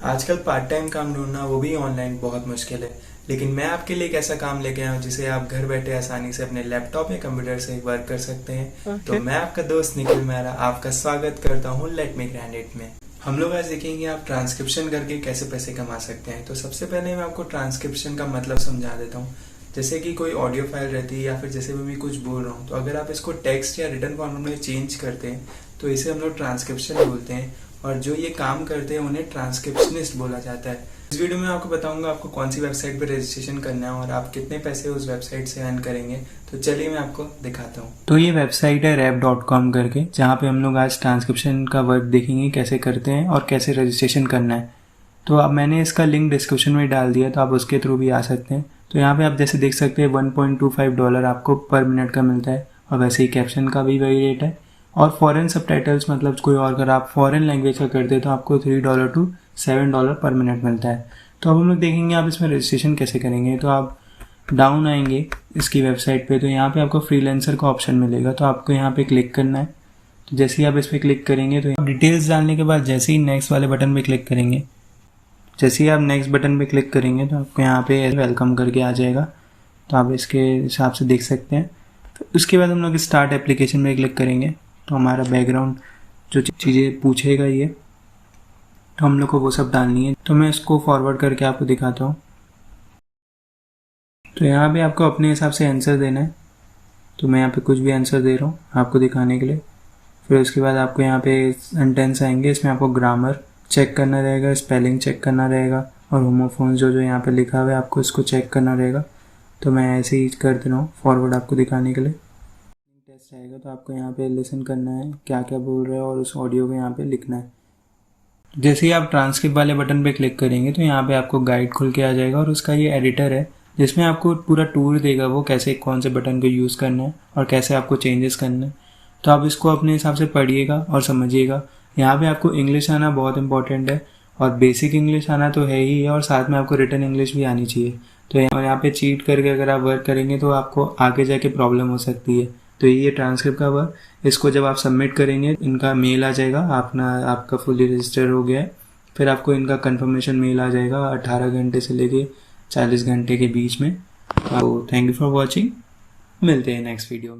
आजकल part time काम ढूंढना वो भी ऑनलाइन बहुत मुश्किल है। लेकिन मैं आपके लिए एक ऐसा काम लेके आया हूँ जिसे आप घर बैठे आसानी से अपने लैपटॉप या कंप्यूटर से वर्क कर सकते हैं। तो मैं आपका दोस्त निखिल मेहरा आपका स्वागत करता हूँ लेट मी ग्रैंड इट में। हम लोग आज देखेंगे आप ट्रांसक्रिप्शन करके कैसे पैसे कमा सकते हैं। तो सबसे पहले मैं आपको ट्रांसक्रिप्शन का मतलब समझा देता हूँ। जैसे कि कोई ऑडियो फाइल रहती है या फिर जैसे भी मैं कुछ बोल रहा हूँ, तो अगर आप इसको टेक्स्ट या रिटन फॉर्मेट में चेंज करते हैं तो इसे हम लोग ट्रांसक्रिप्शन बोलते हैं। और जो ये काम करते हैं उन्हें ट्रांसक्रिप्शनिस्ट बोला जाता है। इस वीडियो में आपको बताऊंगा आपको कौन सी वेबसाइट पर रजिस्ट्रेशन करना है और आप कितने पैसे उस वेबसाइट से अर्न करेंगे। तो चलिए मैं आपको दिखाता हूँ। तो ये वेबसाइट है rap.com करके, जहाँ पे हम लोग आज ट्रांसक्रिप्शन का वर्क देखेंगे कैसे करते हैं और कैसे रजिस्ट्रेशन करना है। तो अब मैंने इसका लिंक डिस्क्रिप्शन में डाल दिया, तो आप उसके थ्रू भी आ सकते हैं। तो यहाँ पे आप जैसे देख सकते हैं $1.25 आपको पर मिनट का मिलता है, और वैसे ही कैप्शन का भी वही रेट है। और फॉरेन सबटाइटल्स मतलब कोई और अगर आप फॉरेन लैंग्वेज का करते हैं तो आपको $3 to $7 पर मिनट मिलता है। तो अब हम लोग देखेंगे आप इसमें रजिस्ट्रेशन कैसे करेंगे। तो आप डाउन आएंगे इसकी वेबसाइट पे, तो यहाँ पे आपको फ्रीलांसर का ऑप्शन मिलेगा, तो आपको यहाँ पे क्लिक करना है। तो जैसे ही आप इस पर क्लिक करेंगे तो डिटेल्स डालने के बाद जैसे ही नेक्स्ट वाले बटन पे क्लिक करेंगे, जैसे ही आप नेक्स्ट बटन पे क्लिक करेंगे तो आपको यहाँ पे वेलकम करके आ जाएगा। तो आप इसके हिसाब से देख सकते हैं। तो उसके बाद हम लोग स्टार्ट एप्लीकेशन में क्लिक करेंगे, तो हमारा बैकग्राउंड जो चीज़ें पूछेगा ये, तो हम लोग को वो सब डालनी है। तो मैं इसको फॉरवर्ड करके आपको दिखाता हूँ। तो यहाँ पे आपको अपने हिसाब से आंसर देना है। तो मैं यहाँ पे कुछ भी आंसर दे रहा हूँ आपको दिखाने के लिए। फिर उसके बाद आपको यहाँ पे सेंटेंस आएंगे, इसमें आपको ग्रामर चेक करना रहेगा, स्पेलिंग चेक करना रहेगा, और होमोफोन्स जो यहाँ पे लिखा हुआ है आपको इसको चेक करना रहेगा। तो मैं ऐसे ही कर दे रहा हूँ फॉरवर्ड आपको दिखाने के लिए। टेस्ट आएगा तो आपको यहाँ पे लिसन करना है क्या क्या बोल रहे हैं और उस ऑडियो को यहाँ पे लिखना है। जैसे ही आप ट्रांसक्रिप्ट वाले बटन पे क्लिक करेंगे तो यहाँ पे आपको गाइड खुल के आ जाएगा, और उसका ये एडिटर है जिसमें आपको पूरा टूर देगा वो कैसे कौन से बटन को यूज़ करना है और कैसे आपको चेंजेस करना है। तो आप इसको अपने हिसाब से पढ़िएगा और समझिएगा। यहाँ पे आपको इंग्लिश आना बहुत इंपॉर्टेंट है, और बेसिक इंग्लिश आना तो है ही है, और साथ में आपको रिटन इंग्लिश भी आनी चाहिए। तो यहाँ पे चीट करके अगर आप वर्क करेंगे तो आपको आगे जाके प्रॉब्लम हो सकती है। तो ये ट्रांसक्रिप्ट का वर्क, इसको जब आप सबमिट करेंगे इनका मेल आ जाएगा आपका फुली रजिस्टर हो गया है। फिर आपको इनका कंफर्मेशन मेल आ जाएगा 18 घंटे से लेके 40 घंटे के बीच में। तो थैंक यू फॉर वॉचिंग, मिलते हैं नेक्स्ट वीडियो में।